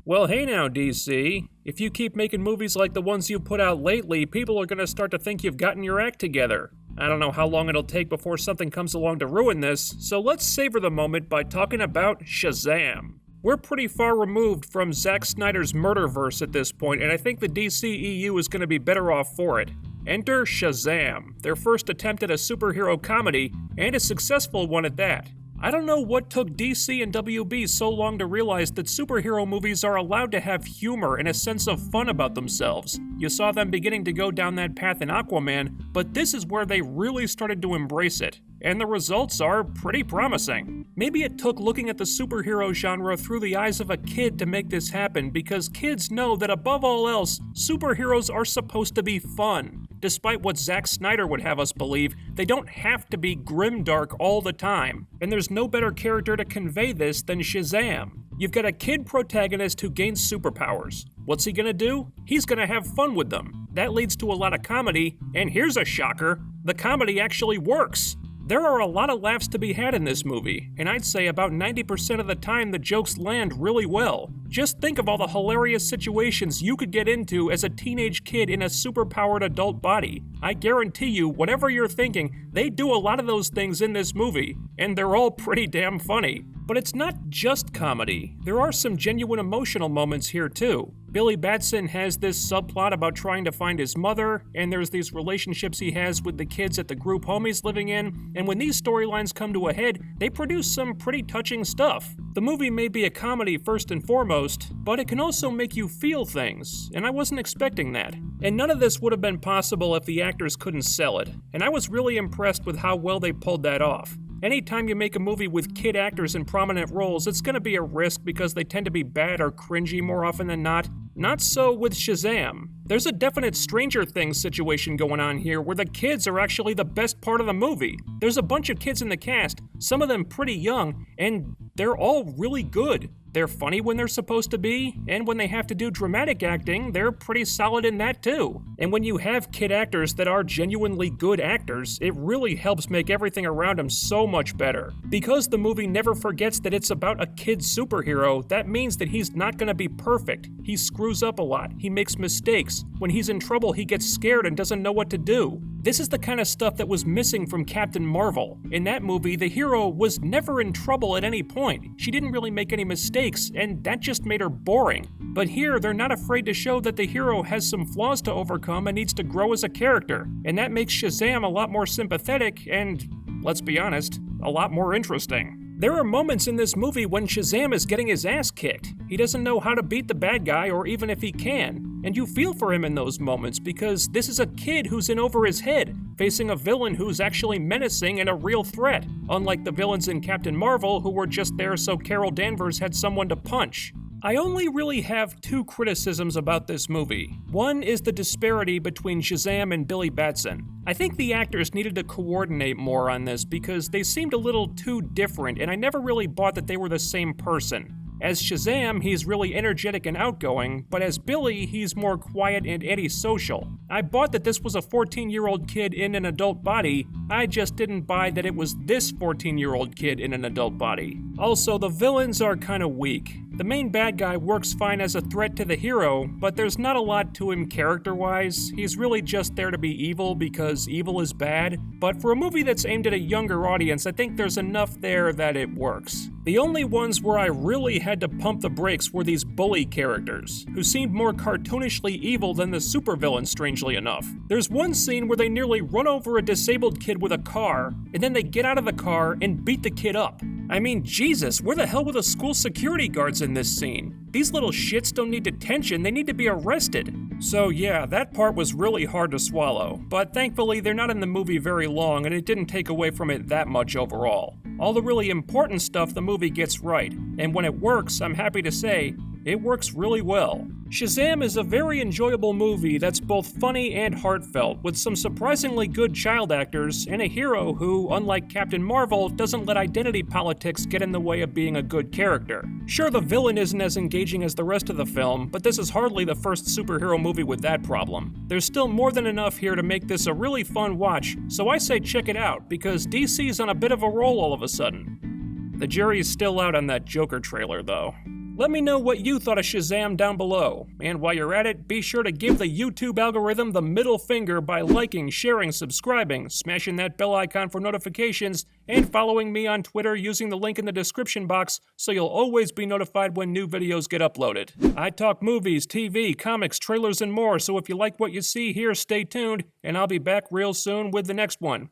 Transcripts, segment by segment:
Well, hey now, DC. If you keep making movies like the ones you put out lately, people are gonna start to think you've gotten your act together. I don't know how long it'll take before something comes along to ruin this, so let's savor the moment by talking about Shazam. We're pretty far removed from Zack Snyder's Murderverse at this point, and I think the DCEU is gonna be better off for it. Enter Shazam, their first attempt at a superhero comedy, and a successful one at that. I don't know what took DC and WB so long to realize that superhero movies are allowed to have humor and a sense of fun about themselves. You saw them beginning to go down that path in Aquaman, but this is where they really started to embrace it. And the results are pretty promising. Maybe it took looking at the superhero genre through the eyes of a kid to make this happen, because kids know that above all else, superheroes are supposed to be fun. Despite what Zack Snyder would have us believe, they don't have to be grimdark all the time. And there's no better character to convey this than Shazam. You've got a kid protagonist who gains superpowers. What's he gonna do? He's gonna have fun with them. That leads to a lot of comedy, and here's a shocker, the comedy actually works. There are a lot of laughs to be had in this movie, and I'd say about 90% of the time the jokes land really well. Just think of all the hilarious situations you could get into as a teenage kid in a superpowered adult body. I guarantee you, whatever you're thinking, they do a lot of those things in this movie, and they're all pretty damn funny. But it's not just comedy. There are some genuine emotional moments here too. Billy Batson has this subplot about trying to find his mother, and there's these relationships he has with the kids at the group home he's living in, and when these storylines come to a head, they produce some pretty touching stuff. The movie may be a comedy first and foremost, but it can also make you feel things, and I wasn't expecting that. And none of this would have been possible if the actors couldn't sell it, and I was really impressed with how well they pulled that off. Anytime you make a movie with kid actors in prominent roles, it's gonna be a risk because they tend to be bad or cringy more often than not. Not so with Shazam. There's a definite Stranger Things situation going on here where the kids are actually the best part of the movie. There's a bunch of kids in the cast, some of them pretty young, and they're all really good. They're funny when they're supposed to be, and when they have to do dramatic acting, they're pretty solid in that too. And when you have kid actors that are genuinely good actors, it really helps make everything around them so much better. Because the movie never forgets that it's about a kid superhero, that means that he's not gonna be perfect. He screws up a lot, he makes mistakes. When he's in trouble, he gets scared and doesn't know what to do. This is the kind of stuff that was missing from Captain Marvel. In that movie, the hero was never in trouble at any point. She didn't really make any mistakes, and that just made her boring. But here, they're not afraid to show that the hero has some flaws to overcome and needs to grow as a character. And that makes Shazam a lot more sympathetic and, let's be honest, a lot more interesting. There are moments in this movie when Shazam is getting his ass kicked. He doesn't know how to beat the bad guy or even if he can. And you feel for him in those moments because this is a kid who's in over his head, facing a villain who's actually menacing and a real threat, unlike the villains in Captain Marvel who were just there so Carol Danvers had someone to punch. I only really have two criticisms about this movie. One is the disparity between Shazam and Billy Batson. I think the actors needed to coordinate more on this because they seemed a little too different, and I never really bought that they were the same person. As Shazam, he's really energetic and outgoing, but as Billy, he's more quiet and antisocial. I bought that this was a 14-year-old kid in an adult body, I just didn't buy that it was this 14-year-old kid in an adult body. Also, the villains are kinda weak. The main bad guy works fine as a threat to the hero, but there's not a lot to him character-wise. He's really just there to be evil because evil is bad. But for a movie that's aimed at a younger audience, I think there's enough there that it works. The only ones where I really had to pump the brakes were these bully characters, who seemed more cartoonishly evil than the supervillains, strangely enough. There's one scene where they nearly run over a disabled kid with a car, and then they get out of the car and beat the kid up. I mean, Jesus, where the hell were the school security guards in this scene? These little shits don't need detention, they need to be arrested. So yeah, that part was really hard to swallow, but thankfully they're not in the movie very long and it didn't take away from it that much overall. All the really important stuff the movie gets right, and when it works, I'm happy to say, it works really well. Shazam is a very enjoyable movie that's both funny and heartfelt, with some surprisingly good child actors and a hero who, unlike Captain Marvel, doesn't let identity politics get in the way of being a good character. Sure, the villain isn't as engaging as the rest of the film, but this is hardly the first superhero movie with that problem. There's still more than enough here to make this a really fun watch, so I say check it out, because DC's on a bit of a roll all of a sudden. The jury's still out on that Joker trailer, though. Let me know what you thought of Shazam down below, and while you're at it, be sure to give the YouTube algorithm the middle finger by liking, sharing, subscribing, smashing that bell icon for notifications, and following me on Twitter using the link in the description box so you'll always be notified when new videos get uploaded. I talk movies, TV, comics, trailers, and more, so if you like what you see here, stay tuned, and I'll be back real soon with the next one.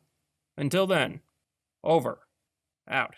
Until then, over. Out.